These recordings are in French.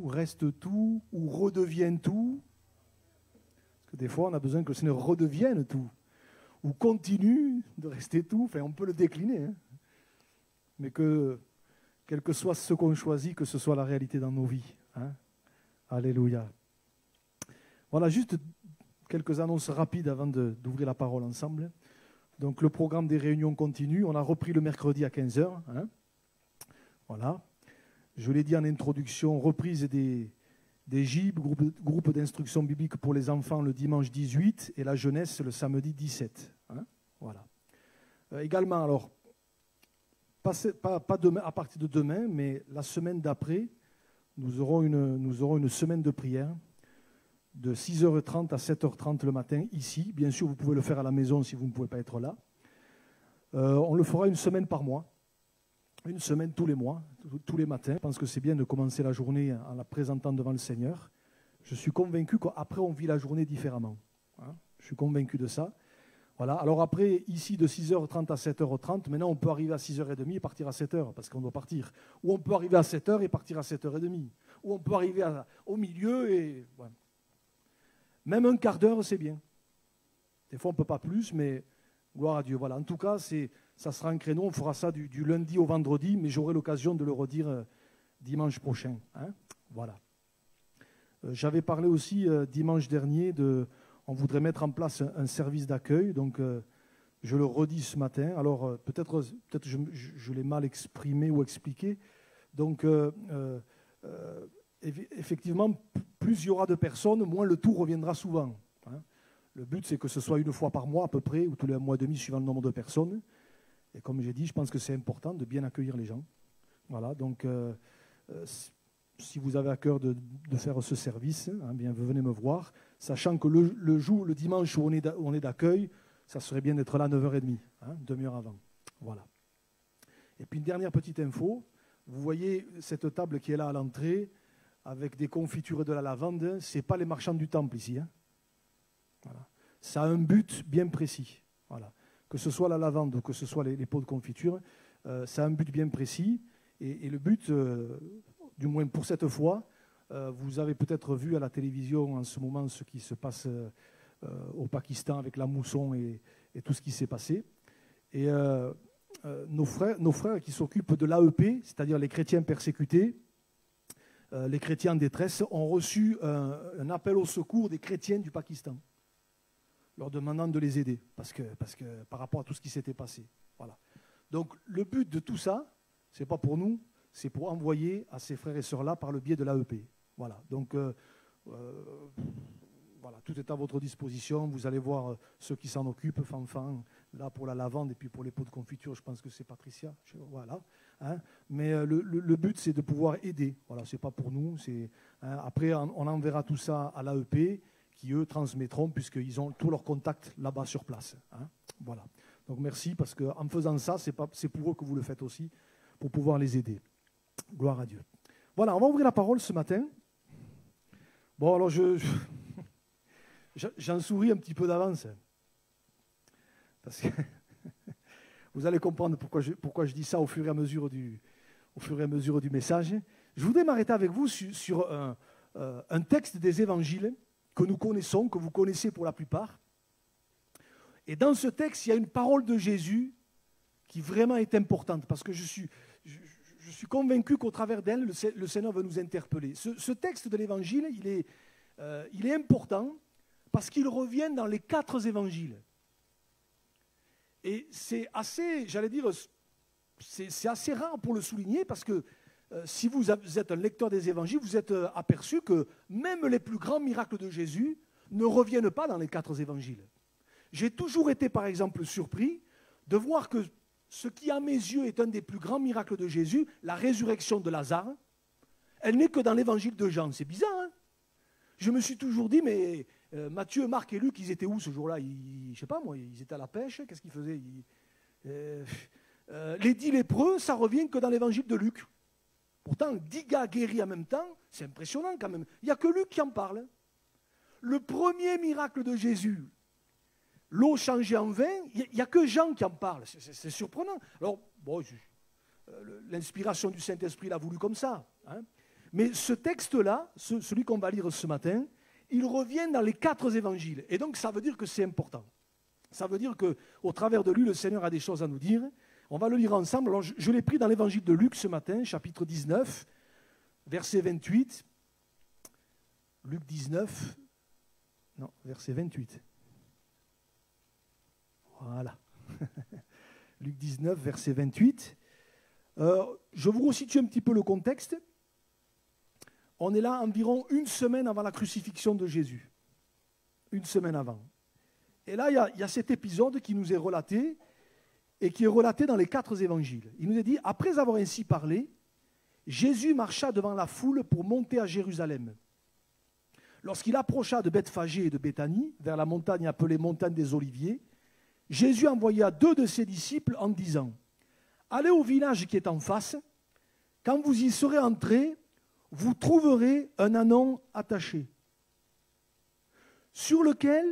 ou reste tout, ou redevienne tout. Parce que des fois, on a besoin que le Seigneur redevienne tout, ou continue de rester tout. Enfin, on peut le décliner, hein. Mais que, quel que soit ce qu'on choisit, que ce soit la réalité dans nos vies, hein. Alléluia. Voilà, juste quelques annonces rapides avant d'ouvrir la parole ensemble. Donc, le programme des réunions continue. On a repris le mercredi à 15 h. Hein. Voilà. Je l'ai dit en introduction, reprise des GIB, groupe d'instruction biblique pour les enfants le dimanche 18 et la jeunesse le samedi 17. Hein. Voilà. Également, alors, pas demain, à partir de demain, mais la semaine d'après, nous aurons une semaine de prière de 6h30 à 7h30 le matin, ici. Bien sûr, vous pouvez le faire à la maison si vous ne pouvez pas être là. On le fera une semaine par mois, une semaine tous les mois, tous les matins. Je pense que c'est bien de commencer la journée en la présentant devant le Seigneur. Je suis convaincu qu'après, on vit la journée différemment. Hein. Je suis convaincu de ça. Voilà. Alors après, ici, de 6h30 à 7h30, maintenant, on peut arriver à 6h30 et partir à 7h, parce qu'on doit partir. Ou on peut arriver à 7h et partir à 7h30. Ou on peut arriver au milieu et... Voilà. Même un quart d'heure, c'est bien. Des fois, on ne peut pas plus, mais gloire à Dieu. Voilà. En tout cas, ça sera un créneau. On fera ça du lundi au vendredi, mais j'aurai l'occasion de le redire dimanche prochain. Hein. Voilà. J'avais parlé aussi dimanche dernier on voudrait mettre en place un service d'accueil. Donc, je le redis ce matin. Alors, peut-être je l'ai mal exprimé ou expliqué. Donc, effectivement, plus il y aura de personnes, moins le tout reviendra souvent. Hein. Le but, c'est que ce soit une fois par mois à peu près, ou tous les mois et demi, suivant le nombre de personnes. Et comme j'ai dit, je pense que c'est important de bien accueillir les gens. Voilà, donc si vous avez à cœur de faire ce service, hein, bien, venez me voir, sachant que le dimanche où on est d'accueil, ça serait bien d'être là à 9h30, hein, demi-heure avant. Voilà. Et puis une dernière petite info, vous voyez cette table qui est là à l'entrée, avec des confitures et de la lavande, ce n'est pas les marchands du temple ici. Hein. Voilà. Ça a un but bien précis. Voilà. Que ce soit la lavande ou que ce soit les pots de confiture, ça a un but bien précis. Et le but, du moins pour cette fois, vous avez peut-être vu à la télévision en ce moment ce qui se passe au Pakistan avec la mousson et tout ce qui s'est passé. Et nos frères qui s'occupent de l'AEP, c'est-à-dire les chrétiens persécutés, les chrétiens en détresse, ont reçu un appel au secours des chrétiens du Pakistan, leur demandant de les aider, parce que par rapport à tout ce qui s'était passé. Voilà. Donc le but de tout ça, ce n'est pas pour nous, c'est pour envoyer à ces frères et sœurs-là par le biais de l'AEP. Voilà. Donc voilà, tout est à votre disposition. Vous allez voir ceux qui s'en occupent, Fanfan, là pour la lavande et puis pour les pots de confiture, je pense que c'est Patricia. Voilà. Hein. Mais le but, c'est de pouvoir aider. Voilà, c'est pas pour nous. Hein. Après, on enverra tout ça à l'AEP, qui eux transmettront, puisqu'ils ont tous leurs contacts là-bas sur place. Hein. Voilà. Donc merci, parce qu'en faisant ça, c'est pour eux que vous le faites aussi, pour pouvoir les aider. Gloire à Dieu. Voilà, on va ouvrir la parole ce matin. Bon, alors j'en souris un petit peu d'avance. Parce que vous allez comprendre pourquoi je dis ça au fur et à mesure du message. Je voudrais m'arrêter avec vous sur un texte des évangiles que nous connaissons, que vous connaissez pour la plupart. Et dans ce texte, il y a une parole de Jésus qui vraiment est importante, parce que je suis convaincu qu'au travers d'elle, le Seigneur veut nous interpeller. Ce texte de l'Évangile, il est important parce qu'il revient dans les 4 évangiles. Et c'est assez, j'allais dire, c'est assez rare pour le souligner, parce que si vous êtes un lecteur des évangiles, vous êtes aperçu que même les plus grands miracles de Jésus ne reviennent pas dans les 4 évangiles. J'ai toujours été, par exemple, surpris de voir que ce qui, à mes yeux, est un des plus grands miracles de Jésus, la résurrection de Lazare, elle n'est que dans l'évangile de Jean. C'est bizarre, hein? Je me suis toujours dit, mais Matthieu, Marc et Luc, ils étaient où ce jour-là? Je ne sais pas, moi, ils étaient à la pêche, qu'est-ce qu'ils faisaient? Les 10 lépreux, ça revient que dans l'évangile de Luc. Pourtant, 10 gars guéris en même temps, c'est impressionnant quand même. Il n'y a que Luc qui en parle. Le premier miracle de Jésus, l'eau changée en vin, il n'y a que Jean qui en parle. C'est surprenant. Alors, bon, l'inspiration du Saint-Esprit l'a voulu comme ça. Hein. Mais ce texte-là, celui qu'on va lire ce matin, il revient dans les 4 évangiles. Et donc ça veut dire que c'est important. Ça veut dire qu'au travers de lui, le Seigneur a des choses à nous dire. On va le lire ensemble. Alors, je l'ai pris dans l'évangile de Luc ce matin, chapitre 19, verset 28. Luc 19, non, verset 28. Voilà. Luc 19, verset 28. Je vous resitue un petit peu le contexte. On est là environ une semaine avant la crucifixion de Jésus. Une semaine avant. Et là, il y a cet épisode qui nous est relaté, et qui est relaté dans les 4 évangiles. Il nous est dit, après avoir ainsi parlé, Jésus marcha devant la foule pour monter à Jérusalem. Lorsqu'il approcha de Bethphagée et de Béthanie, vers la montagne appelée montagne des Oliviers, Jésus envoya 2 de ses disciples en disant, « Allez au village qui est en face, quand vous y serez entrés, vous trouverez un ânon attaché, sur lequel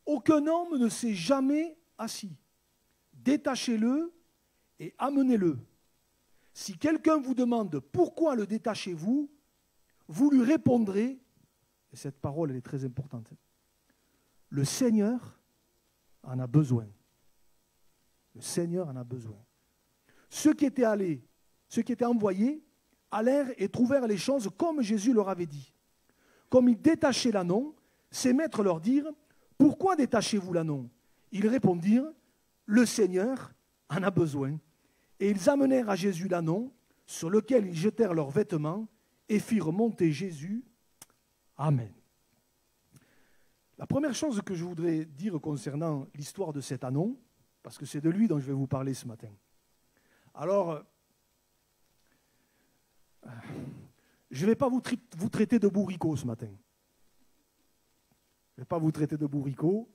aucun homme ne s'est jamais assis. Détachez-le et amenez-le. Si quelqu'un vous demande pourquoi le détachez-vous, vous lui répondrez, et cette parole elle est très importante, le Seigneur en a besoin. Le Seigneur en a besoin. Ceux qui étaient envoyés, allèrent et trouvèrent les choses comme Jésus leur avait dit. Comme ils détachaient l'ânon, ses maîtres leur dirent, pourquoi détachez-vous l'ânon? Ils répondirent, le Seigneur en a besoin. Et ils amenèrent à Jésus l'ânon, sur lequel ils jetèrent leurs vêtements et firent monter Jésus. Amen. La première chose que je voudrais dire concernant l'histoire de cet ânon, parce que c'est de lui dont je vais vous parler ce matin. Alors, je ne vais pas vous traiter de bourricot ce matin. Je ne vais pas vous traiter de bourricot.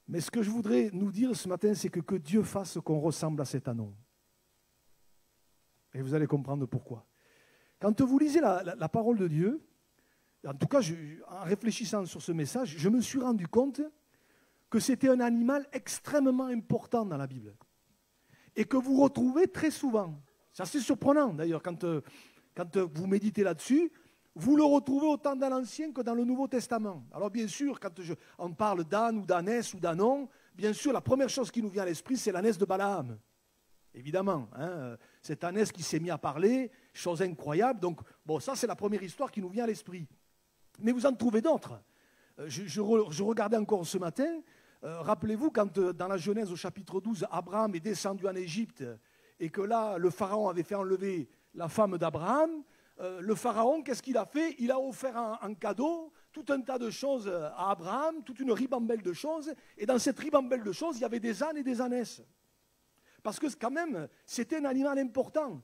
Mais ce que je voudrais nous dire ce matin, c'est que Dieu fasse qu'on ressemble à cet ânon. Et vous allez comprendre pourquoi. Quand vous lisez la parole de Dieu, en tout cas, en réfléchissant sur ce message, je me suis rendu compte que c'était un animal extrêmement important dans la Bible. Et que vous retrouvez très souvent. C'est assez surprenant d'ailleurs, quand vous méditez là-dessus, vous le retrouvez autant dans l'Ancien que dans le Nouveau Testament. Alors bien sûr, quand on parle d'âne ou d'ânesse ou d'ânon, bien sûr, la première chose qui nous vient à l'esprit, c'est l'ânesse de Balaam. Évidemment, hein, cette ânesse qui s'est mise à parler, chose incroyable. Donc, bon, ça c'est la première histoire qui nous vient à l'esprit. Mais vous en trouvez d'autres. Je regardais encore ce matin, rappelez-vous, quand dans la Genèse au chapitre 12, Abraham est descendu en Égypte et que là, le Pharaon avait fait enlever la femme d'Abraham, le Pharaon, qu'est-ce qu'il a fait? Il a offert en cadeau tout un tas de choses à Abraham, toute une ribambelle de choses, et dans cette ribambelle de choses, il y avait des ânes et des ânesses. Parce que quand même, c'était un animal important.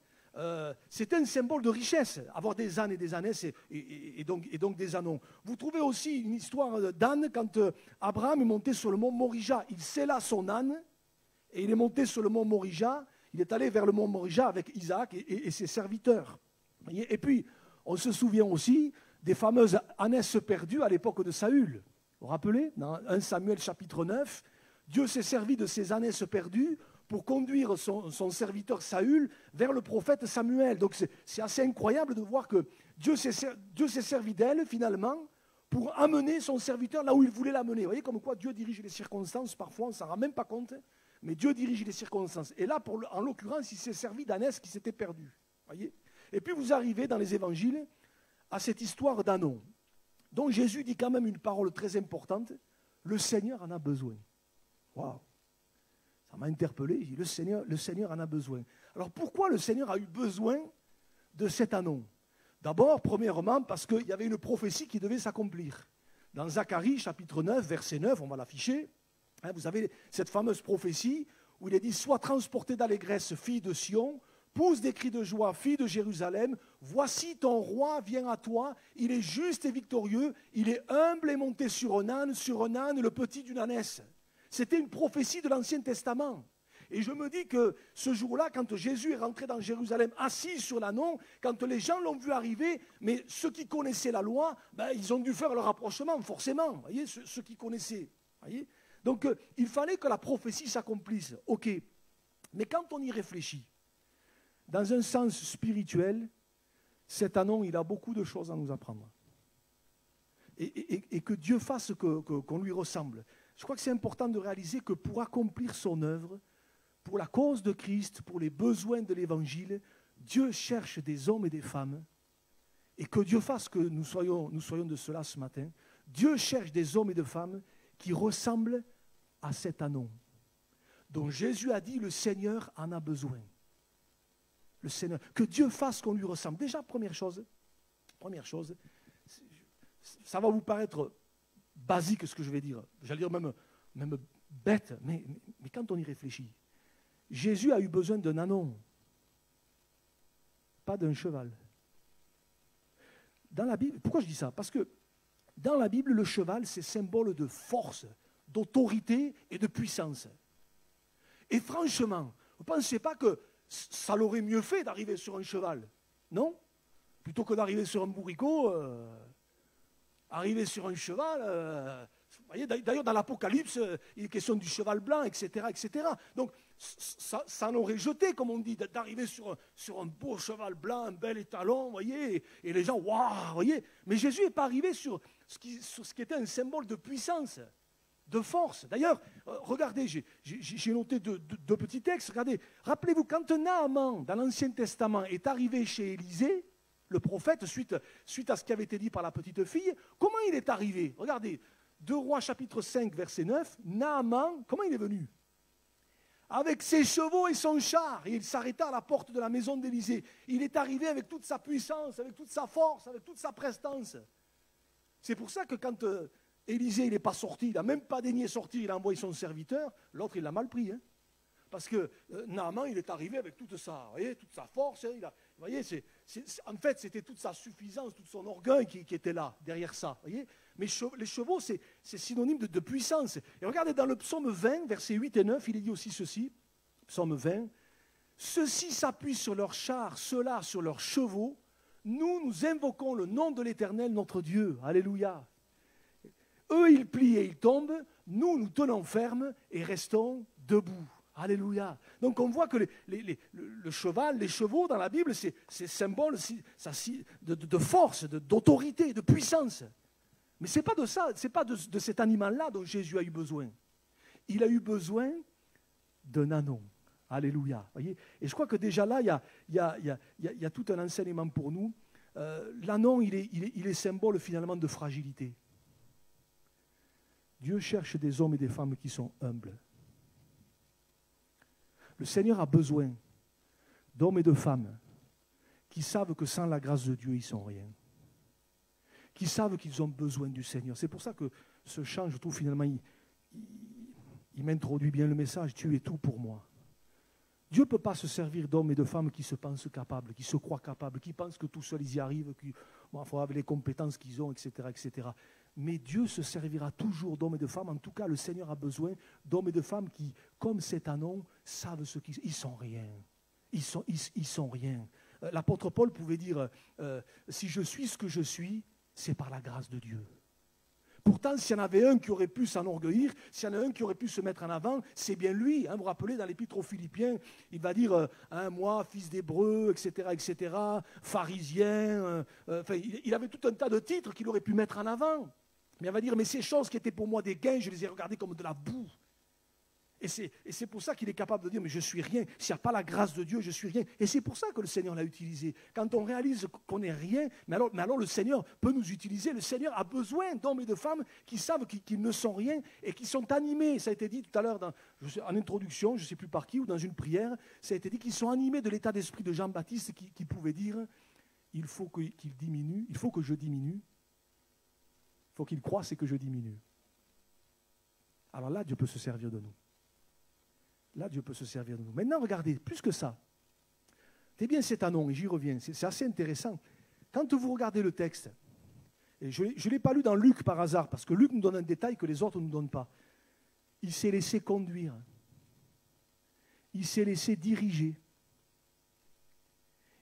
C'était un symbole de richesse, avoir des ânes et des ânesses et donc des ânons. Vous trouvez aussi une histoire d'âne quand Abraham est monté sur le mont Morija. Il sella son âne et il est monté sur le mont Morija. Il est allé vers le mont Morija avec Isaac et ses serviteurs. Et puis, on se souvient aussi des fameuses ânesses perdues à l'époque de Saül. Vous vous rappelez, dans 1 Samuel chapitre 9, Dieu s'est servi de ces ânesses perdues pour conduire son serviteur Saül vers le prophète Samuel. Donc c'est assez incroyable de voir que Dieu s'est servi d'elle finalement pour amener son serviteur là où il voulait l'amener. Vous voyez comme quoi Dieu dirige les circonstances, parfois on ne s'en rend même pas compte, mais Dieu dirige les circonstances. Et là, en l'occurrence, il s'est servi d'ânesse qui s'était perdue. Voyez. Et puis vous arrivez dans les évangiles à cette histoire d'ânon, dont Jésus dit quand même une parole très importante, le Seigneur en a besoin. Waouh! Ça m'a interpellé, j'ai dit, le Seigneur en a besoin. Alors pourquoi le Seigneur a eu besoin de cet ânon? D'abord, premièrement, parce qu'il y avait une prophétie qui devait s'accomplir. Dans Zacharie, chapitre 9, verset 9, on va l'afficher, hein, vous avez cette fameuse prophétie où il est dit « Sois transportée d'allégresse, fille de Sion, pousse des cris de joie, fille de Jérusalem, voici ton roi vient à toi, il est juste et victorieux, il est humble et monté sur un âne, le petit d'une ânesse. » C'était une prophétie de l'Ancien Testament. Et je me dis que ce jour-là, quand Jésus est rentré dans Jérusalem, assis sur l'ânon, quand les gens l'ont vu arriver, mais ceux qui connaissaient la loi, ils ont dû faire le rapprochement, forcément, voyez, ceux qui connaissaient. Voyez. Donc, il fallait que la prophétie s'accomplisse. OK. Mais quand on y réfléchit, dans un sens spirituel, cet anon, il a beaucoup de choses à nous apprendre. Et que Dieu fasse qu'on lui ressemble. Je crois que c'est important de réaliser que pour accomplir son œuvre, pour la cause de Christ, pour les besoins de l'Évangile, Dieu cherche des hommes et des femmes. Et que Dieu fasse que nous soyons de cela ce matin. Dieu cherche des hommes et des femmes qui ressemblent à cet anon, dont Jésus a dit, le Seigneur en a besoin. Le Seigneur, que Dieu fasse qu'on lui ressemble. Déjà, première chose, ça va vous paraître basique ce que je vais dire, j'allais dire même bête, mais quand on y réfléchit, Jésus a eu besoin d'un anon, pas d'un cheval. Dans la Bible, pourquoi je dis ça? Parce que dans la Bible, le cheval, c'est symbole de force, d'autorité et de puissance. Et franchement, vous ne pensez pas que ça l'aurait mieux fait d'arriver sur un cheval? Non? Plutôt que d'arriver sur un bourricot, arriver sur un cheval, vous voyez, d'ailleurs dans l'Apocalypse, il est question du cheval blanc, etc. etc. Donc ça l'aurait jeté, comme on dit, d'arriver sur un beau cheval blanc, un bel étalon, vous voyez, et les gens, waouh, vous voyez. Mais Jésus n'est pas arrivé sur ce qui était un symbole de puissance, de force. D'ailleurs, regardez, j'ai noté deux petits textes. Regardez, rappelez-vous, quand Naaman, dans l'Ancien Testament, est arrivé chez Élisée, le prophète, suite à ce qui avait été dit par la petite fille, comment il est arrivé? Regardez, 2 Rois chapitre 5, verset 9, Naaman, comment il est venu? Avec ses chevaux et son char, et il s'arrêta à la porte de la maison d'Élisée. Il est arrivé avec toute sa puissance, avec toute sa force, avec toute sa prestance. C'est pour ça que quand Élisée n'est pas sorti, il n'a même pas daigné sortir, il a envoyé son serviteur, l'autre il l'a mal pris. Hein. Parce que Naaman, il est arrivé avec toute sa force. Hein, vous voyez, en fait, c'était toute sa suffisance, tout son orgueil qui était là, derrière ça. Voyez. Mais les chevaux, c'est synonyme de puissance. Et regardez, dans le psaume 20, versets 8 et 9, il est dit aussi ceci, psaume 20, « Ceux-ci s'appuient sur leurs chars, ceux-là sur leurs chevaux. Nous invoquons le nom de l'Éternel, notre Dieu. » Alléluia. Eux, ils plient et ils tombent. Nous tenons ferme et restons debout. Alléluia. Donc on voit que le cheval, les chevaux dans la Bible, c'est symbole de force, d'autorité, de puissance. Mais ce n'est pas de ça, ce n'est pas de cet animal-là dont Jésus a eu besoin. Il a eu besoin d'un anon. Alléluia. Voyez. Et je crois que déjà là, il y a tout un enseignement pour nous. L'anon, il est symbole finalement de fragilité. Dieu cherche des hommes et des femmes qui sont humbles. Le Seigneur a besoin d'hommes et de femmes qui savent que sans la grâce de Dieu, ils ne sont rien. Qui savent qu'ils ont besoin du Seigneur. C'est pour ça que ce chant, je trouve finalement, il m'introduit bien le message, tu es tout pour moi. Dieu ne peut pas se servir d'hommes et de femmes qui se pensent capables, qui se croient capables, qui pensent que tout seuls ils y arrivent, qu'il faut avoir les compétences qu'ils ont, etc., etc. Mais Dieu se servira toujours d'hommes et de femmes. En tout cas, le Seigneur a besoin d'hommes et de femmes qui, comme cet anon, savent ce qu'ils sont. Ils sont rien. Ils sont rien. L'apôtre Paul pouvait dire, si je suis ce que je suis, c'est par la grâce de Dieu. Pourtant, s'il y en avait un qui aurait pu s'enorgueillir, s'il y en a un qui aurait pu se mettre en avant, c'est bien lui. Hein, vous vous rappelez, dans l'Épître aux Philippiens, il va dire, moi, fils d'Hébreu, etc., etc., pharisien. Il avait tout un tas de titres qu'il aurait pu mettre en avant. Mais il va dire, mais ces choses qui étaient pour moi des gains, je les ai regardées comme de la boue. Et c'est pour ça qu'il est capable de dire, mais je suis rien. S'il n'y a pas la grâce de Dieu, je suis rien. Et c'est pour ça que le Seigneur l'a utilisé. Quand on réalise qu'on n'est rien, mais alors le Seigneur peut nous utiliser. Le Seigneur a besoin d'hommes et de femmes qui savent qu'ils ne sont rien et qui sont animés. Ça a été dit tout à l'heure en introduction, je ne sais plus par qui, ou dans une prière, ça a été dit qu'ils sont animés de l'état d'esprit de Jean-Baptiste qui pouvait dire, il faut qu'il diminue, il faut que je diminue, il faut qu'il croisse et que je diminue. Alors là, Dieu peut se servir de nous. Là, Dieu peut se servir de nous. Maintenant, regardez, plus que ça. C'est bien cet anon, et j'y reviens, c'est assez intéressant. Quand vous regardez le texte, et je ne l'ai pas lu dans Luc par hasard, parce que Luc nous donne un détail que les autres ne nous donnent pas. Il s'est laissé conduire. Il s'est laissé diriger.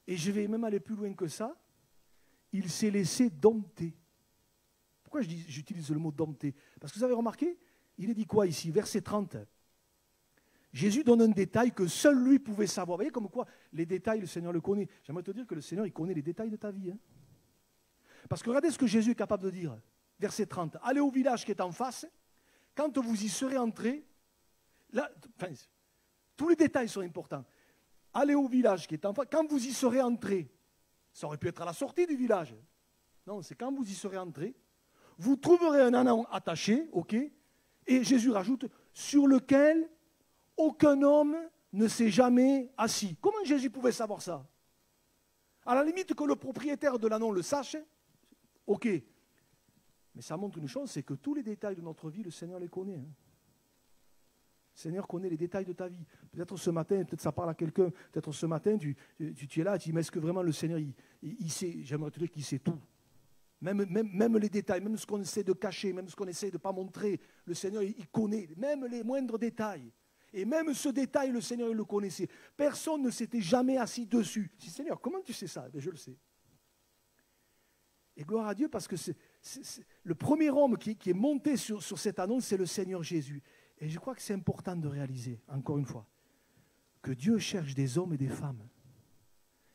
Et je vais même aller plus loin que ça. Il s'est laissé dompter. Pourquoi j'utilise le mot dompter? Parce que vous avez remarqué, il est dit quoi ici? Verset 30. Jésus donne un détail que seul lui pouvait savoir. Vous voyez comme quoi les détails, le Seigneur le connaît. J'aimerais te dire que le Seigneur, il connaît les détails de ta vie. Hein. Parce que regardez ce que Jésus est capable de dire. Verset 30. Allez au village qui est en face. Quand vous y serez entrés, là, enfin, tous les détails sont importants. Allez au village qui est en face. Quand vous y serez entrés, ça aurait pu être à la sortie du village. Non, c'est quand vous y serez entrés. Vous trouverez un âne attaché, ok. Et Jésus rajoute, sur lequel aucun homme ne s'est jamais assis. Comment Jésus pouvait savoir ça? À la limite que le propriétaire de l'ânon le sache, ok. Mais ça montre une chose, c'est que tous les détails de notre vie, le Seigneur les connaît. Hein. Le Seigneur connaît les détails de ta vie. Peut-être ce matin, peut-être ça parle à quelqu'un, peut-être ce matin, tu es là, tu dis, mais est-ce que vraiment le Seigneur, il sait, j'aimerais te dire qu'il sait tout. Même les détails, même ce qu'on essaie de cacher, même ce qu'on essaie de ne pas montrer, le Seigneur, il connaît, même les moindres détails. Et même ce détail, le Seigneur, il le connaissait. Personne ne s'était jamais assis dessus. Je dis, Seigneur, comment tu sais ça? Je le sais. Et gloire à Dieu, parce que le premier homme qui est monté sur cette annonce, c'est le Seigneur Jésus. Et je crois que c'est important de réaliser, encore une fois, que Dieu cherche des hommes et des femmes.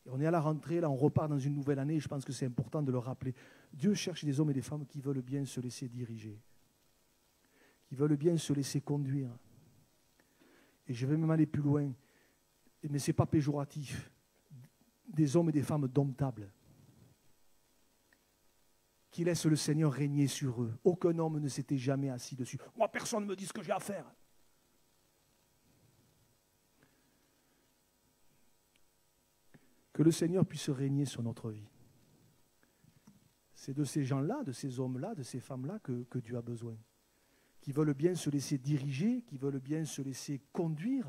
Et on est à la rentrée, là on repart dans une nouvelle année, et je pense que c'est important de le rappeler. Dieu cherche des hommes et des femmes qui veulent bien se laisser diriger, qui veulent bien se laisser conduire. Et je vais même aller plus loin, mais ce n'est pas péjoratif, des hommes et des femmes domptables, qui laissent le Seigneur régner sur eux. Aucun homme ne s'était jamais assis dessus. Moi, personne ne me dit ce que j'ai à faire. Que le Seigneur puisse régner sur notre vie. C'est de ces gens-là, de ces hommes-là, de ces femmes-là que Dieu a besoin. Qui veulent bien se laisser diriger, qui veulent bien se laisser conduire,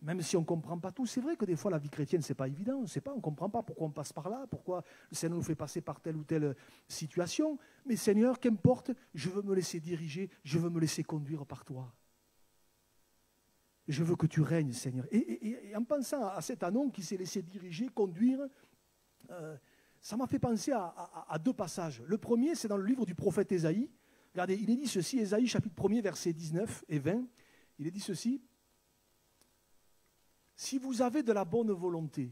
même si on ne comprend pas tout. C'est vrai que des fois, la vie chrétienne, ce n'est pas évident. On ne comprend pas pourquoi on passe par là, pourquoi le Seigneur nous fait passer par telle ou telle situation. Mais Seigneur, qu'importe, je veux me laisser diriger, je veux me laisser conduire par toi. Je veux que tu règnes, Seigneur. Et en pensant à cet anon qui s'est laissé diriger, conduire, ça m'a fait penser à deux passages. Le premier, c'est dans le livre du prophète Ésaïe. Regardez, il est dit ceci, Ésaïe chapitre 1er, versets 19 et 20. Il est dit ceci. Si vous avez de la bonne volonté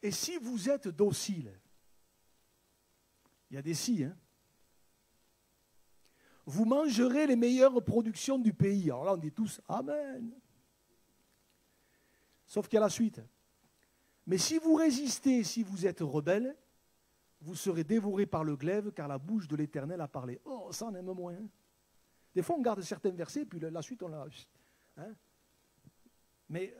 et si vous êtes docile, il y a des si, hein, vous mangerez les meilleures productions du pays. Alors là, on dit tous Amen. Sauf qu'il y a la suite. Mais si vous résistez, si vous êtes rebelle, vous serez dévorés par le glaive, car la bouche de l'Éternel a parlé. Oh, ça en aime moins. Hein. Des fois, on garde certains versets, puis la suite, on la... Hein. Mais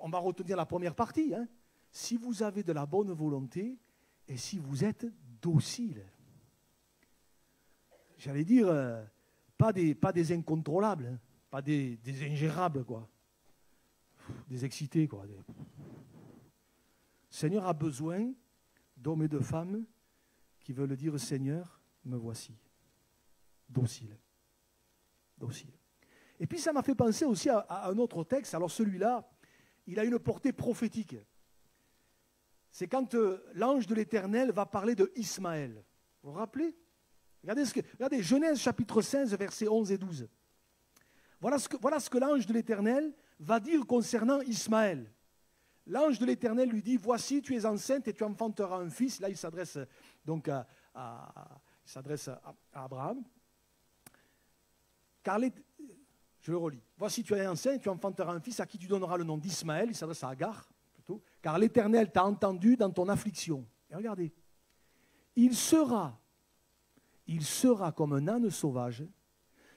on va retenir la première partie. Hein. Si vous avez de la bonne volonté et si vous êtes docile. J'allais dire, pas des incontrôlables, hein, pas des ingérables, quoi. Des excités, quoi. Le Seigneur a besoin d'hommes et de femmes qui veulent dire, Seigneur, me voici. Docile. Docile. Et puis ça m'a fait penser aussi à un autre texte. Alors celui-là, il a une portée prophétique. C'est quand l'ange de l'Éternel va parler de Ismaël. Vous vous rappelez ? Regardez, Genèse chapitre 16, versets 11 et 12. Voilà ce que l'ange de l'Éternel va dire concernant Ismaël. L'ange de l'Éternel lui dit, voici, tu es enceinte et tu enfanteras un fils. Là, il s'adresse donc à Abraham. Je le relis. Voici, tu es enceinte et tu enfanteras un fils à qui tu donneras le nom d'Ismaël. Il s'adresse à Agar, plutôt. Car l'Éternel t'a entendu dans ton affliction. Et regardez, il sera comme un âne sauvage,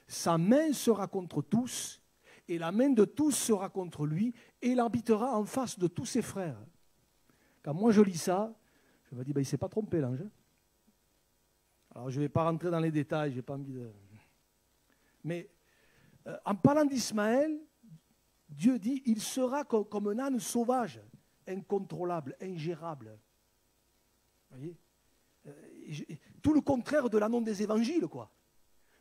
sa main sera contre tous, et la main de tous sera contre lui, et il habitera en face de tous ses frères. Quand moi je lis ça, je me dis, il ne s'est pas trompé l'ange. Alors je ne vais pas rentrer dans les détails, je n'ai pas envie de... Mais en parlant d'Ismaël, Dieu dit, il sera comme un âne sauvage, incontrôlable, ingérable. Vous voyez ? Tout le contraire de l'annonce des évangiles, quoi.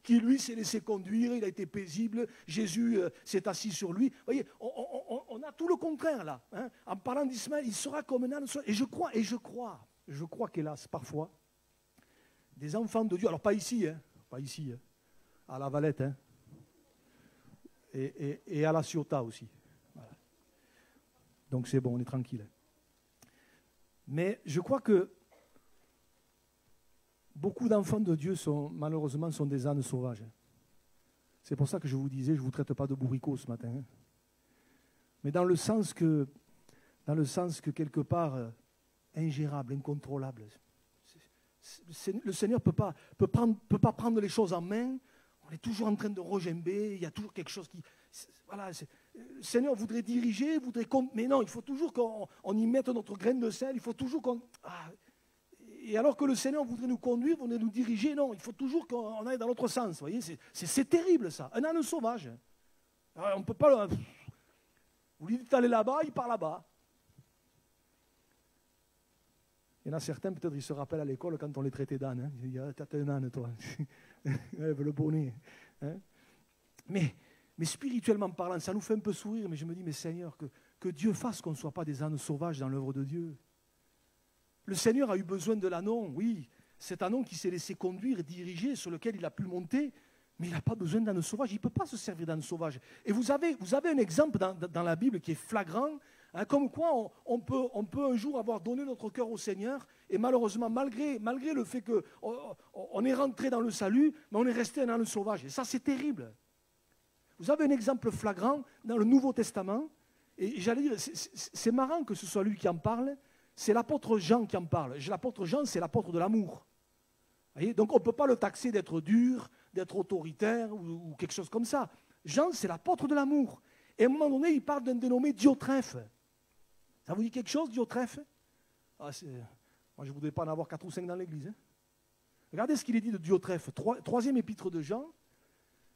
Qui, lui, s'est laissé conduire, il a été paisible, Jésus s'est assis sur lui. Vous voyez, on a tout le contraire, là. Hein. En parlant d'Ismaël, il sera comme un âne. Et je crois qu'hélas, parfois, des enfants de Dieu, alors pas ici, à la Valette, hein. Et à la Ciotat aussi. Voilà. Donc c'est bon, on est tranquille. Mais je crois que beaucoup d'enfants de Dieu malheureusement sont des ânes sauvages. C'est pour ça que je vous disais, je ne vous traite pas de bourricot ce matin. Mais dans le sens que quelque part, ingérable, incontrôlable. Le Seigneur ne peut pas prendre les choses en main. On est toujours en train de regimber. Il y a toujours quelque chose qui... Voilà, le Seigneur voudrait diriger, mais non, il faut toujours qu'on y mette notre graine de sel. Il faut toujours qu'on... Et alors que le Seigneur voudrait nous conduire, voudrait nous diriger, non, il faut toujours qu'on aille dans l'autre sens. Vous voyez, c'est terrible ça. Un âne sauvage. Alors, on ne peut pas... Vous lui dites d'aller là-bas, il part là-bas. Il y en a certains, peut-être, ils se rappellent à l'école quand on les traitait d'âne. Hein. Ils disent, t'as un âne, toi. Lève le bonnet. Hein. Mais spirituellement parlant, ça nous fait un peu sourire, mais je me dis, mais Seigneur, que Dieu fasse qu'on ne soit pas des ânes sauvages dans l'œuvre de Dieu. Le Seigneur a eu besoin de l'ânon, oui. Cet ânon qui s'est laissé conduire et diriger, sur lequel il a pu monter, mais il n'a pas besoin d'âne sauvage. Il ne peut pas se servir d'âne sauvage. Et vous avez un exemple dans la Bible qui est flagrant, hein, comme quoi on peut un jour avoir donné notre cœur au Seigneur, et malheureusement, malgré le fait qu'on est rentré dans le salut, mais on est resté un âne sauvage. Et ça, c'est terrible. Vous avez un exemple flagrant dans le Nouveau Testament, et j'allais dire, c'est marrant que ce soit lui qui en parle. C'est l'apôtre Jean qui en parle. L'apôtre Jean, c'est l'apôtre de l'amour. Voyez, donc on ne peut pas le taxer d'être dur, d'être autoritaire ou quelque chose comme ça. Jean, c'est l'apôtre de l'amour. Et à un moment donné, il parle d'un dénommé Diotrephe. Ça vous dit quelque chose, Diotrephe? Moi, je ne voudrais pas en avoir 4 ou 5 dans l'église. Hein. Regardez ce qu'il est dit de Diotrephe. Troisième épître de Jean,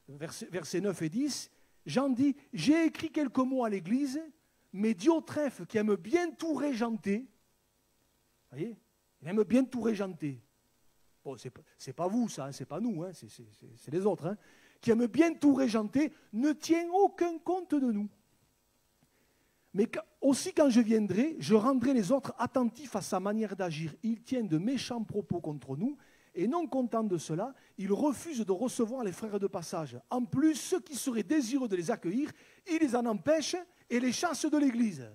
versets 9 et 10. Jean dit, « J'ai écrit quelques mots à l'église, mais Diotrephe, qui aime bien tout régenter, vous voyez, il aime bien tout régenter. Bon, c'est pas vous, ça, hein, c'est pas nous, hein, c'est les autres, hein, qui aime bien tout régenter, ne tient aucun compte de nous. Mais aussi quand je viendrai, je rendrai les autres attentifs à sa manière d'agir. Il tient de méchants propos contre nous, et non content de cela, il refuse de recevoir les frères de passage. En plus, ceux qui seraient désireux de les accueillir, il les en empêche et les chasse de l'église.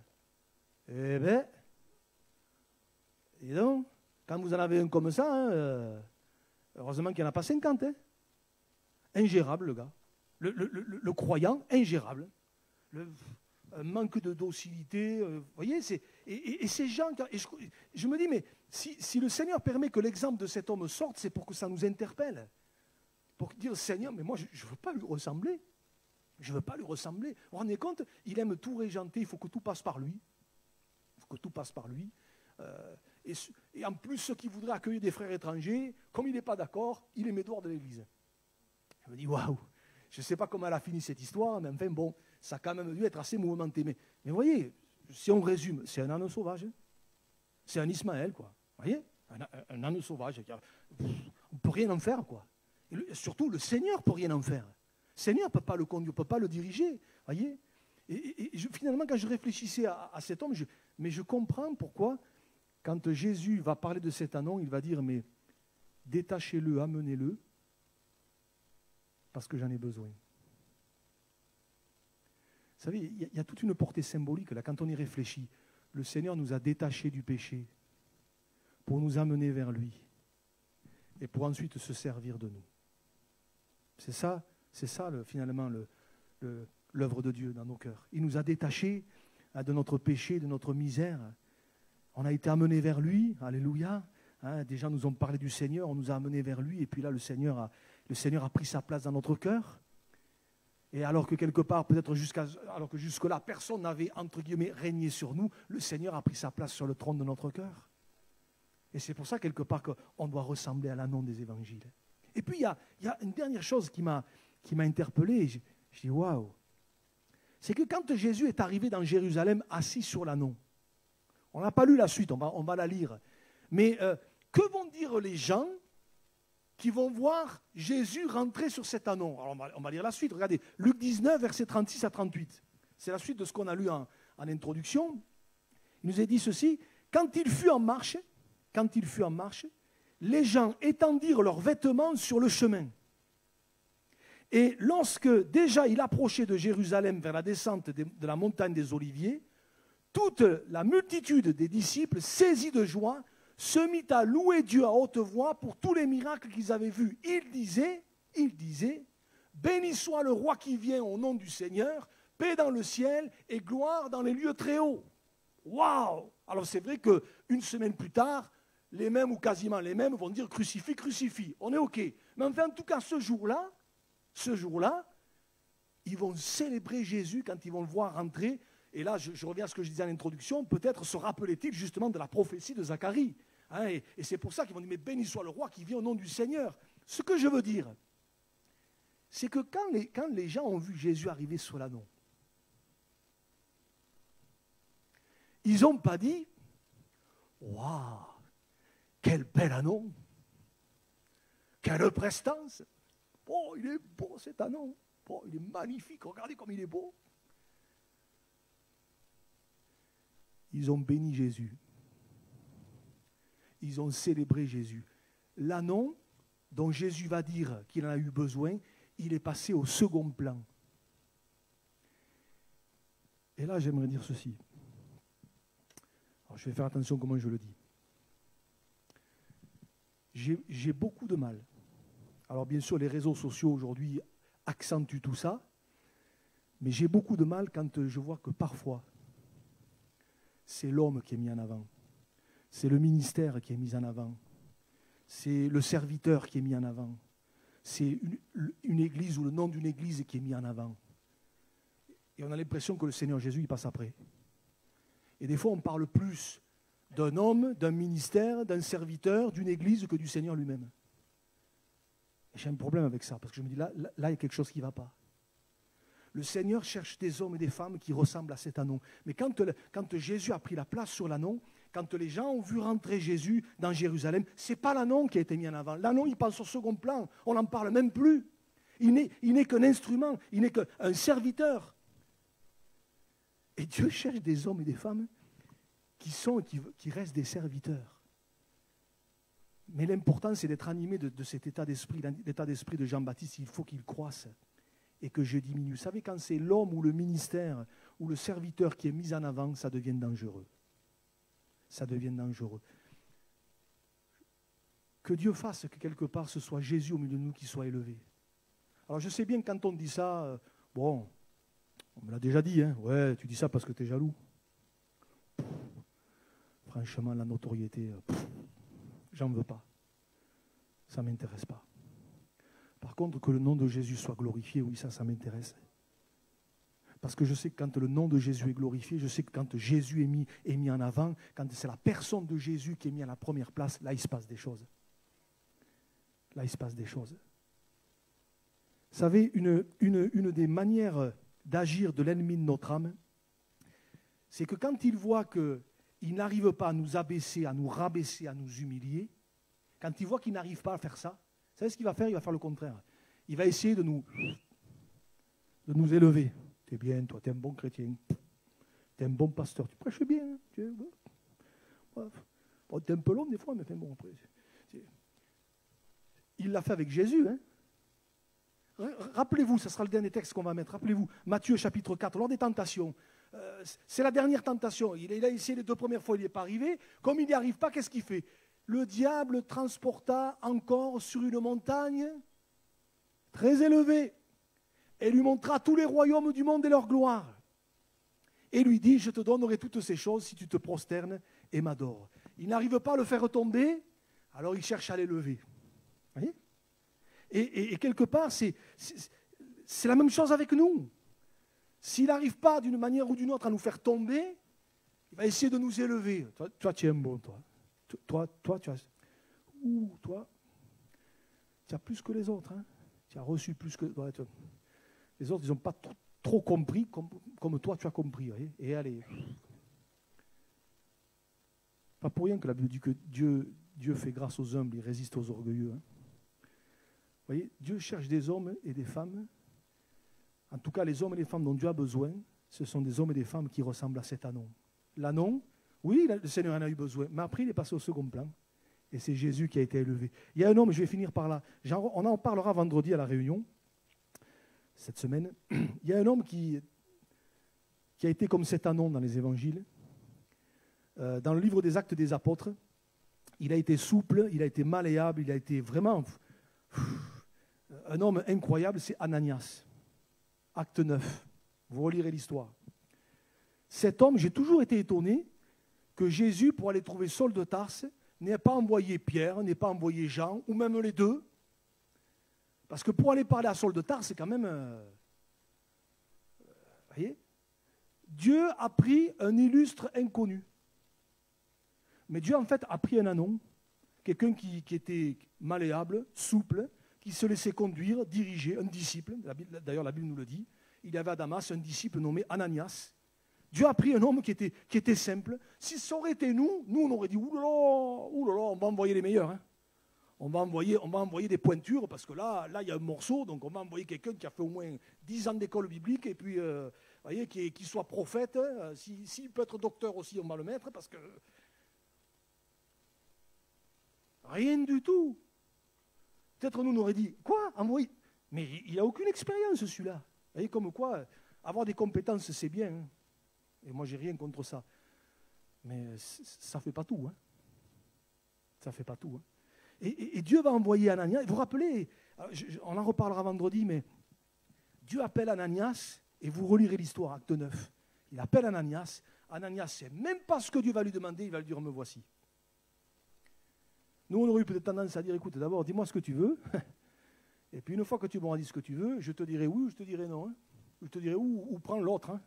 Eh bien, dis donc, quand vous en avez un comme ça, hein, heureusement qu'il n'y en a pas 50. Hein. Ingérable, le gars. Le croyant, ingérable. Un manque de docilité. Vous voyez, et ces gens, je me dis, mais si le Seigneur permet que l'exemple de cet homme sorte, c'est pour que ça nous interpelle. Pour dire, Seigneur, mais moi, je ne veux pas lui ressembler. Je ne veux pas lui ressembler. Vous vous rendez compte? Il aime tout régenter, il faut que tout passe par lui. Il faut que tout passe par lui. Et en plus, ceux qui voudraient accueillir des frères étrangers, comme il n'est pas d'accord, il les met dehors de l'église. Je me dis, waouh, je ne sais pas comment elle a fini cette histoire, mais enfin, bon, ça a quand même dû être assez mouvementé. Mais vous voyez, si on résume, c'est un âne sauvage. Hein. C'est un Ismaël, quoi. Vous voyez, un âne sauvage. On ne peut rien en faire, quoi. Et surtout, le Seigneur ne peut rien en faire. Le Seigneur ne peut pas le conduire, ne peut pas le diriger. Vous voyez. Finalement, quand je réfléchissais à cet homme, je comprends pourquoi, quand Jésus va parler de cet ânon, il va dire, mais détachez-le, amenez-le, parce que j'en ai besoin. Vous savez, il y a toute une portée symbolique, là, quand on y réfléchit. Le Seigneur nous a détachés du péché pour nous amener vers lui et pour ensuite se servir de nous. C'est ça finalement, l'œuvre de Dieu dans nos cœurs. Il nous a détachés de notre péché, de notre misère. On a été amenés vers lui, alléluia. Hein, des gens nous ont parlé du Seigneur, on nous a amenés vers lui, et puis là, le Seigneur a pris sa place dans notre cœur. Et alors que quelque part, peut-être alors que jusque-là, personne n'avait, entre guillemets, régné sur nous, le Seigneur a pris sa place sur le trône de notre cœur. Et c'est pour ça, quelque part, qu'on doit ressembler à l'ânon des évangiles. Et puis, il y a une dernière chose qui m'a interpellé. Je dis, waouh. C'est que quand Jésus est arrivé dans Jérusalem, assis sur l'ânon, on n'a pas lu la suite, on va la lire. Mais que vont dire les gens qui vont voir Jésus rentrer sur cet ânon? Alors on va lire la suite. Regardez, Luc 19, versets 36 à 38. C'est la suite de ce qu'on a lu en introduction. Il nous est dit ceci. Quand il fut en marche, les gens étendirent leurs vêtements sur le chemin. Et lorsque déjà il approchait de Jérusalem vers la descente de la montagne des Oliviers, toute la multitude des disciples, saisis de joie, se mit à louer Dieu à haute voix pour tous les miracles qu'ils avaient vus. Il disait, béni soit le roi qui vient au nom du Seigneur, paix dans le ciel et gloire dans les lieux très hauts. Waouh! Alors c'est vrai qu'une semaine plus tard, les mêmes ou quasiment les mêmes vont dire crucifie, crucifie. On est OK. Mais enfin, en tout cas, ce jour-là, ils vont célébrer Jésus quand ils vont le voir rentrer. Et là, je reviens à ce que je disais en introduction, peut-être se rappelait-il justement de la prophétie de Zacharie. Hein, et c'est pour ça qu'ils vont dire, mais béni soit le roi qui vient au nom du Seigneur. Ce que je veux dire, c'est que quand les gens ont vu Jésus arriver sur l'anneau, ils n'ont pas dit, waouh, quel bel anneau, quelle prestance. Oh, il est beau cet anneau. Oh, il est magnifique, regardez comme il est beau. Ils ont béni Jésus. Ils ont célébré Jésus. L'anneau dont Jésus va dire qu'il en a eu besoin, il est passé au second plan. Et là, j'aimerais dire ceci. Alors, je vais faire attention comment je le dis. J'ai beaucoup de mal. Alors, bien sûr, les réseaux sociaux aujourd'hui accentuent tout ça, mais j'ai beaucoup de mal quand je vois que parfois, c'est l'homme qui est mis en avant. C'est le ministère qui est mis en avant. C'est le serviteur qui est mis en avant. C'est une église ou le nom d'une église qui est mis en avant. Et on a l'impression que le Seigneur Jésus, il passe après. Et des fois, on parle plus d'un homme, d'un ministère, d'un serviteur, d'une église que du Seigneur lui-même. Et j'ai un problème avec ça, parce que je me dis, là, il y a quelque chose qui ne va pas. Le Seigneur cherche des hommes et des femmes qui ressemblent à cet anneau. Mais quand Jésus a pris la place sur l'anneau, quand les gens ont vu rentrer Jésus dans Jérusalem, ce n'est pas l'anneau qui a été mis en avant. L'anneau, il passe au second plan. On n'en parle même plus. Il n'est qu'un instrument, il n'est qu'un serviteur. Et Dieu cherche des hommes et des femmes qui restent des serviteurs. Mais l'important, c'est d'être animé de cet état d'esprit, l'état d'esprit de Jean-Baptiste. Il faut qu'il croisse et que je diminue. Vous savez, quand c'est l'homme ou le ministère ou le serviteur qui est mis en avant, ça devient dangereux. Ça devient dangereux. Que Dieu fasse que quelque part ce soit Jésus au milieu de nous qui soit élevé. Alors je sais bien que quand on dit ça, bon, on me l'a déjà dit, hein, ouais, tu dis ça parce que tu es jaloux. Franchement, la notoriété, j'en veux pas. Ça ne m'intéresse pas. Par contre, que le nom de Jésus soit glorifié, oui, ça m'intéresse. Parce que je sais que quand le nom de Jésus est glorifié, je sais que quand Jésus est mis en avant, quand c'est la personne de Jésus qui est mise à la première place, là, il se passe des choses. Là, il se passe des choses. Vous savez, une des manières d'agir de l'ennemi de notre âme, c'est que quand il voit qu'il n'arrive pas à nous abaisser, à nous rabaisser, à nous humilier, quand il voit qu'il n'arrive pas à faire ça, vous savez ce qu'il va faire? Il va faire le contraire. Il va essayer de nous élever. T'es bien, toi, t'es un bon chrétien. T'es un bon pasteur. Tu prêches bien. Hein, t'es un peu long des fois, mais bon, après. Il l'a fait avec Jésus. Hein. Rappelez-vous, ce sera le dernier texte qu'on va mettre. Rappelez-vous, Matthieu chapitre 4, lors des tentations. C'est la dernière tentation. Il a essayé les 2 premières fois, il n'y est pas arrivé. Comme il n'y arrive pas, qu'est-ce qu'il fait? Le diable transporta encore sur une montagne très élevée et lui montra tous les royaumes du monde et leur gloire. Et lui dit, je te donnerai toutes ces choses si tu te prosternes et m'adores. Il n'arrive pas à le faire tomber, alors il cherche à l'élever. Vous voyez? Et quelque part, c'est la même chose avec nous. S'il n'arrive pas d'une manière ou d'une autre à nous faire tomber, il va essayer de nous élever. Toi tu es un bon, toi. Toi, tu as plus que les autres. Hein. Tu as reçu plus que... Ouais, les autres, ils n'ont pas trop compris comme toi, tu as compris. Voyez. Et allez. Pas pour rien que la Bible dit que Dieu fait grâce aux humbles, il résiste aux orgueilleux. Hein. Vous voyez, Dieu cherche des hommes et des femmes. En tout cas, les hommes et les femmes dont Dieu a besoin, ce sont des hommes et des femmes qui ressemblent à cet anneau. L'anneau, oui, le Seigneur en a eu besoin, mais après, il est passé au second plan. Et c'est Jésus qui a été élevé. Il y a un homme, je vais finir par là, on en parlera vendredi à la réunion. cette semaine. Il y a un homme qui a été comme cet anon dans les évangiles. Dans le livre des Actes des Apôtres, il a été souple, il a été malléable, il a été vraiment un homme incroyable, c'est Ananias. Acte 9, vous relirez l'histoire. Cet homme, j'ai toujours été étonné que Jésus, pour aller trouver Saul de Tarse, n'ait pas envoyé Pierre, n'ait pas envoyé Jean, ou même les deux. Parce que pour aller parler à Saul de Tarse, c'est quand même... voyez, Dieu a pris un illustre inconnu. Mais Dieu, en fait, a pris un anon, quelqu'un qui était malléable, souple, qui se laissait conduire, diriger, un disciple. D'ailleurs, la Bible nous le dit. Il y avait à Damas un disciple nommé Ananias. Dieu a pris un homme qui était simple. Si ça aurait été nous, on aurait dit, oulala, on va envoyer les meilleurs. Hein. On va envoyer des pointures, parce que là, il y a un morceau, donc on va envoyer quelqu'un qui a fait au moins 10 ans d'école biblique, et puis, voyez, qui soit prophète. S'il peut être docteur aussi, on va le mettre, parce que... Rien du tout. Peut-être nous, on aurait dit, quoi, envoyer? Mais il n'a aucune expérience, celui-là. Vous voyez, comme quoi, avoir des compétences, c'est bien. Hein. Et moi, j'ai rien contre ça. Mais ça ne fait pas tout. Hein. Ça ne fait pas tout. Hein. Et Dieu va envoyer Ananias. Vous vous rappelez, on en reparlera vendredi, mais Dieu appelle Ananias, et vous relirez l'histoire, acte 9. Il appelle Ananias. Ananias, c'est même pas ce que Dieu va lui demander, il va lui dire, me voici. Nous, on aurait eu peut-être tendance à dire, écoute, d'abord, dis-moi ce que tu veux. Et puis, une fois que tu m'auras dit ce que tu veux, je te dirai oui ou je te dirai non. Hein. Je te dirai ou prends l'autre. Hein.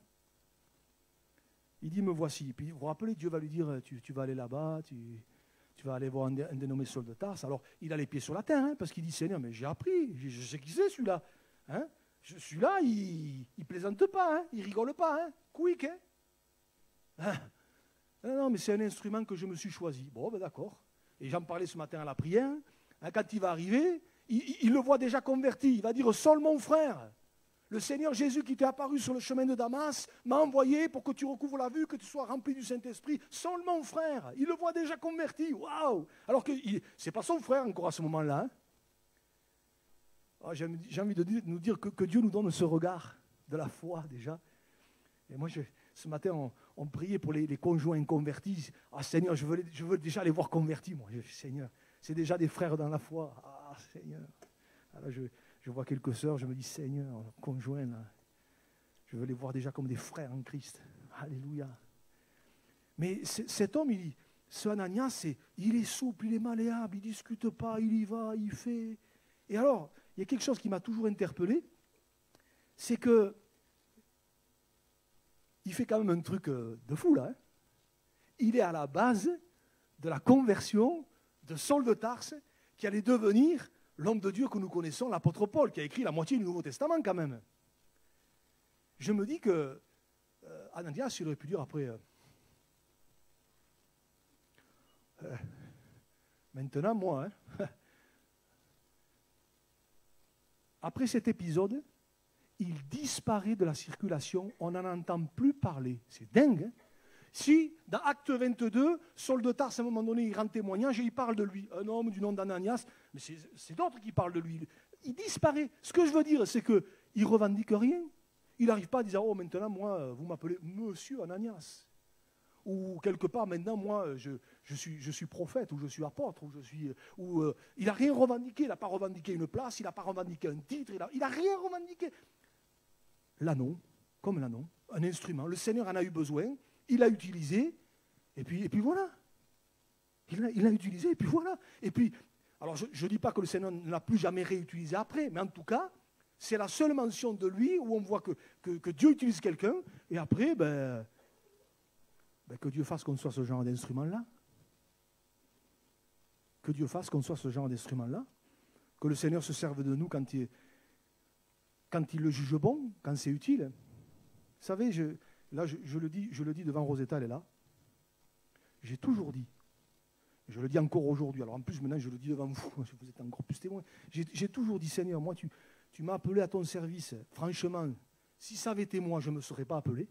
Il dit, me voici. Puis, vous vous rappelez, Dieu va lui dire, tu vas aller là-bas, tu vas aller voir un dénommé Saul de Tarse. Alors, il a les pieds sur la terre, hein, parce qu'il dit, Seigneur, mais j'ai appris, je sais qui c'est celui-là. Hein. Celui-là, il plaisante pas, hein, il rigole pas. Hein. Quick, hein. Non, mais c'est un instrument que je me suis choisi. Bon, ben d'accord. Et j'en parlais ce matin à la prière. Hein, quand il va arriver, il le voit déjà converti. Il va dire, Saul, mon frère, le Seigneur Jésus qui t'est apparu sur le chemin de Damas m'a envoyé pour que tu recouvres la vue, que tu sois rempli du Saint-Esprit. Saul, mon frère, il le voit déjà converti. Waouh! Alors que ce n'est pas son frère encore à ce moment-là. Hein. Oh, j'ai envie de nous dire que Dieu nous donne ce regard de la foi déjà. Et moi, ce matin, on priait pour les conjoints convertis. Ah Seigneur, je veux déjà les voir convertis, moi. Seigneur, c'est déjà des frères dans la foi. Ah Seigneur. Alors, je vois quelques sœurs, je me dis, Seigneur, conjoints, là, je veux les voir déjà comme des frères en Christ. Alléluia. Mais cet homme, ce Ananias, il est souple, il est malléable, il ne discute pas, il y va, il fait. Et alors, il y a quelque chose qui m'a toujours interpellé, c'est que il fait quand même un truc de fou, là. Hein. Il est à la base de la conversion de Saul de Tarse, qui allait devenir l'homme de Dieu que nous connaissons, l'apôtre Paul, qui a écrit la moitié du Nouveau Testament, quand même. Je me dis que Ananias, il aurait pu dire après, maintenant, moi, hein, après cet épisode, il disparaît de la circulation, on n'en entend plus parler. C'est dingue. Hein. Si, dans Acte 22, Saul de Tarse, à un moment donné, il rend témoignage et il parle de lui, un homme du nom d'Ananias, mais c'est d'autres qui parlent de lui. Il disparaît. Ce que je veux dire, c'est qu'il ne revendique rien. Il n'arrive pas à dire, oh, maintenant, moi, vous m'appelez Monsieur Ananias. Ou quelque part, maintenant, moi, je suis prophète, ou je suis apôtre, il n'a rien revendiqué. Il n'a pas revendiqué une place, il n'a pas revendiqué un titre, il n'a rien revendiqué. L'anneau, comme l'anneau, un instrument. Le Seigneur en a eu besoin, il l'a utilisé, et puis voilà. Il l'a utilisé, et puis voilà. Et puis, alors je ne dis pas que le Seigneur ne l'a plus jamais réutilisé après, mais en tout cas, c'est la seule mention de lui où on voit que Dieu utilise quelqu'un, et après, que Dieu fasse qu'on soit ce genre d'instrument-là. Que Dieu fasse qu'on soit ce genre d'instrument-là. Que le Seigneur se serve de nous quand il le juge bon, quand c'est utile. Vous savez, je le dis devant Rosetta, elle est là. J'ai toujours dit, je le dis encore aujourd'hui, alors en plus maintenant je le dis devant vous, vous êtes encore plus témoin. J'ai toujours dit, Seigneur, moi tu m'as appelé à ton service. Franchement, si ça avait été moi, je ne me serais pas appelé.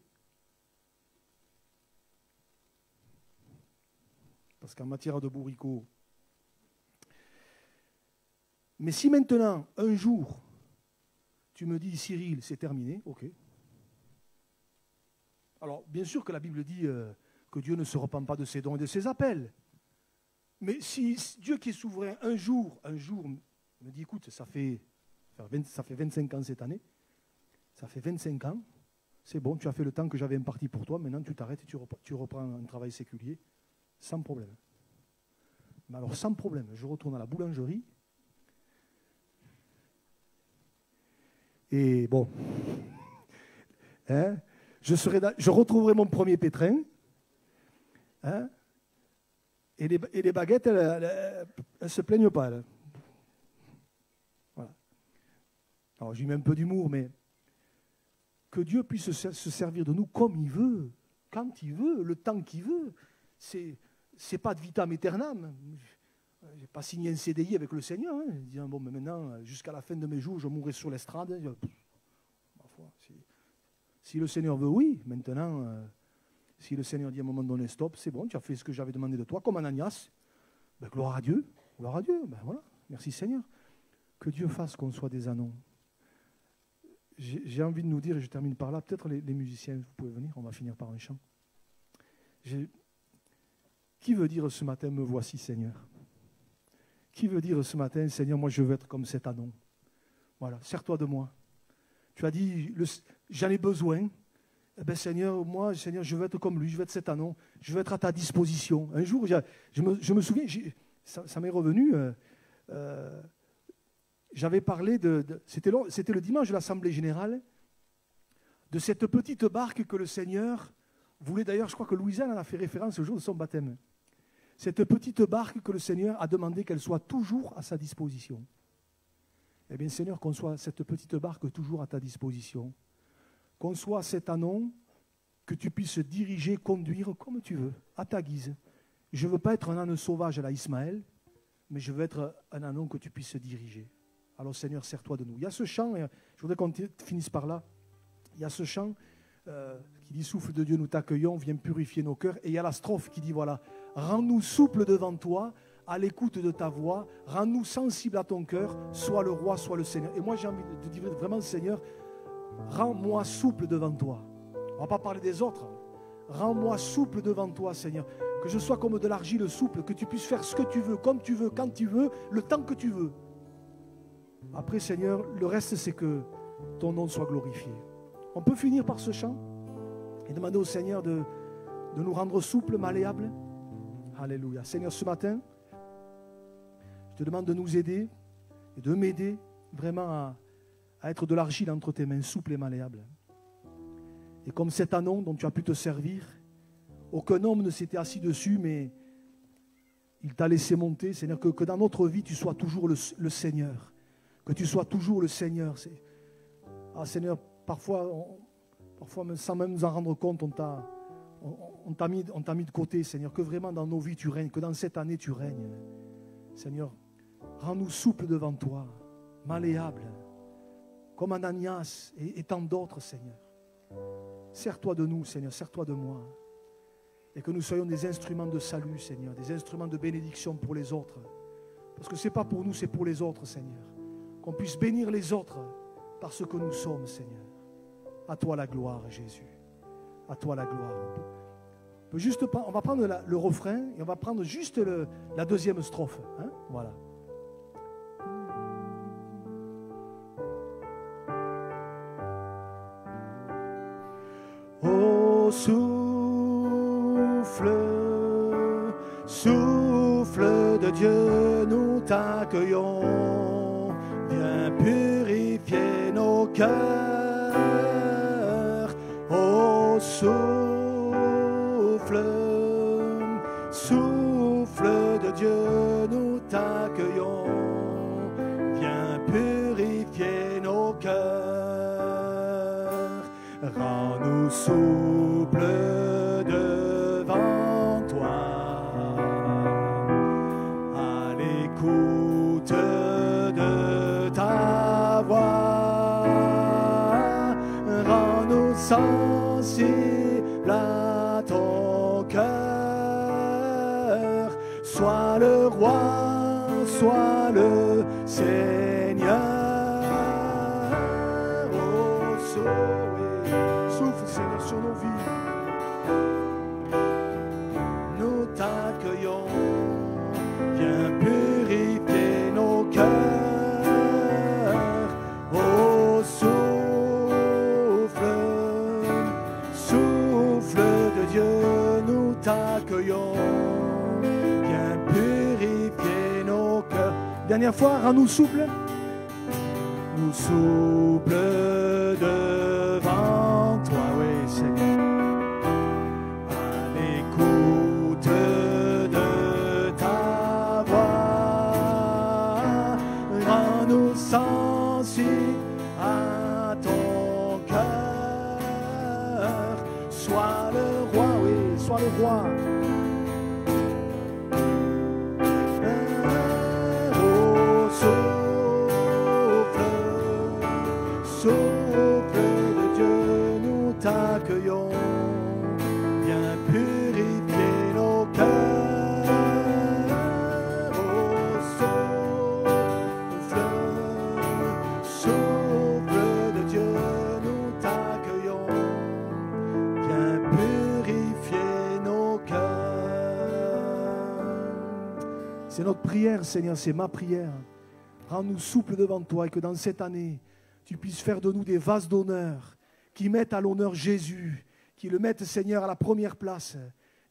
Parce qu'en matière de bourricot. Mais si maintenant, un jour, Tu me dis, Cyril, c'est terminé, ok. Alors, bien sûr que la Bible dit que Dieu ne se repent pas de ses dons et de ses appels. Mais si Dieu qui est souverain, un jour, me dit, écoute, ça fait 25 ans cette année, ça fait 25 ans, c'est bon, tu as fait le temps que j'avais imparti pour toi, maintenant tu t'arrêtes et tu reprends un travail séculier, sans problème. Mais alors, sans problème, je retourne à la boulangerie, et bon, hein, je retrouverai mon premier pétrin, hein, et les baguettes, elles ne se plaignent pas. Voilà. Alors, j'y mets un peu d'humour, mais que Dieu puisse se servir de nous comme il veut, quand il veut, le temps qu'il veut. C'est pas de vitam aeternam. Je n'ai pas signé un CDI avec le Seigneur. Hein. Disant, bon, mais maintenant, jusqu'à la fin de mes jours, je mourrai sur l'estrade. Ma foi, si le Seigneur veut, oui. Maintenant, si le Seigneur dit à un moment donné, stop, c'est bon, tu as fait ce que j'avais demandé de toi, comme Ananias. Ben, gloire à Dieu. Gloire à Dieu. Ben, voilà. Merci Seigneur. Que Dieu fasse qu'on soit des anons. J'ai envie de nous dire, et je termine par là, peut-être les musiciens, vous pouvez venir, on va finir par un chant. Qui veut dire ce matin, me voici Seigneur? Qui veut dire ce matin, Seigneur, moi je veux être comme cet anon? Voilà, sers-toi de moi. Tu as dit, j'en ai besoin. Eh bien Seigneur, moi, Seigneur, je veux être comme lui, je veux être cet anon, je veux être à ta disposition. Un jour, je me souviens, ça m'est revenu, j'avais parlé c'était le dimanche de l'Assemblée Générale, de cette petite barque que le Seigneur voulait, d'ailleurs, je crois que Louisa en a fait référence au jour de son baptême. Cette petite barque que le Seigneur a demandé qu'elle soit toujours à sa disposition. Eh bien, Seigneur, qu'on soit cette petite barque toujours à ta disposition. Qu'on soit cet anon que tu puisses diriger, conduire comme tu veux, à ta guise. Je ne veux pas être un âne sauvage à la Ismaël, mais je veux être un anon que tu puisses diriger. Alors Seigneur, sers-toi de nous. Il y a ce chant, et je voudrais qu'on finisse par là, il y a ce chant qui dit « Souffle de Dieu, nous t'accueillons, viens purifier nos cœurs ». Et il y a la strophe qui dit « Voilà, rends-nous souples devant toi, à l'écoute de ta voix, rends-nous sensibles à ton cœur, sois le roi, sois le Seigneur ». Et moi j'ai envie de dire vraiment, Seigneur, rends-moi souple devant toi. On ne va pas parler des autres. Rends-moi souple devant toi, Seigneur. Que je sois comme de l'argile souple, que tu puisses faire ce que tu veux, comme tu veux, quand tu veux, le temps que tu veux. Après, Seigneur, le reste, c'est que ton nom soit glorifié. On peut finir par ce chant et demander au Seigneur de nous rendre souples, malléables. Alléluia. Seigneur, ce matin, je te demande de nous aider et de m'aider vraiment à être de l'argile entre tes mains, souple et malléable. Et comme cet anon dont tu as pu te servir, aucun homme ne s'était assis dessus, mais il t'a laissé monter. Seigneur, que dans notre vie, tu sois toujours le Seigneur. Que tu sois toujours le Seigneur. Ah Seigneur, parfois sans même nous en rendre compte, on t'a mis de côté, Seigneur. Que vraiment dans nos vies tu règnes, que dans cette année tu règnes. Seigneur, rends-nous souples devant toi, malléables, comme Ananias et tant d'autres, Seigneur. Sers-toi de nous, Seigneur, sers-toi de moi. Et que nous soyons des instruments de salut, Seigneur, des instruments de bénédiction pour les autres. Parce que ce n'est pas pour nous, c'est pour les autres, Seigneur. Qu'on puisse bénir les autres par ce que nous sommes, Seigneur. À toi la gloire, Jésus. À toi la gloire. On va prendre le refrain et on va prendre juste la deuxième strophe. Hein? Voilà. Oh, souffle de Dieu, nous t'accueillons. Viens purifier nos cœurs. Oh, souffle de Dieu, nous t'accueillons. Viens purifier nos cœurs. Rends-nous souples devant toi, à l'écoute de ta voix. Rends-nous sensibles à ton cœur. Sois le roi, sois le Seigneur. Dernière fois, rends-nous souple. Nous souple devant toi, oui Seigneur. À l'écoute de ta voix, rends-nous sensibles à ton cœur. Sois le roi, oui, sois le roi. Souffle de Dieu, nous t'accueillons, viens purifier nos cœurs. Oh, souffle de Dieu, nous t'accueillons, viens purifier nos cœurs. C'est notre prière, Seigneur, c'est ma prière. Rends-nous souples devant toi et que dans cette année, tu puisses faire de nous des vases d'honneur qui mettent à l'honneur Jésus, qui le mettent, Seigneur, à la première place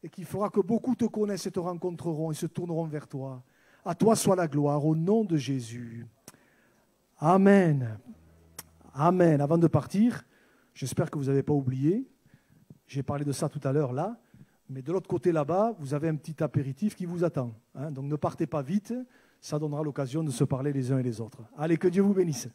et qui fera que beaucoup te connaissent et te rencontreront et se tourneront vers toi. À toi soit la gloire, au nom de Jésus. Amen. Amen. Avant de partir, j'espère que vous n'avez pas oublié, j'ai parlé de ça tout à l'heure là, mais de l'autre côté là-bas, vous avez un petit apéritif qui vous attend. Donc ne partez pas vite, ça donnera l'occasion de se parler les uns et les autres. Allez, que Dieu vous bénisse.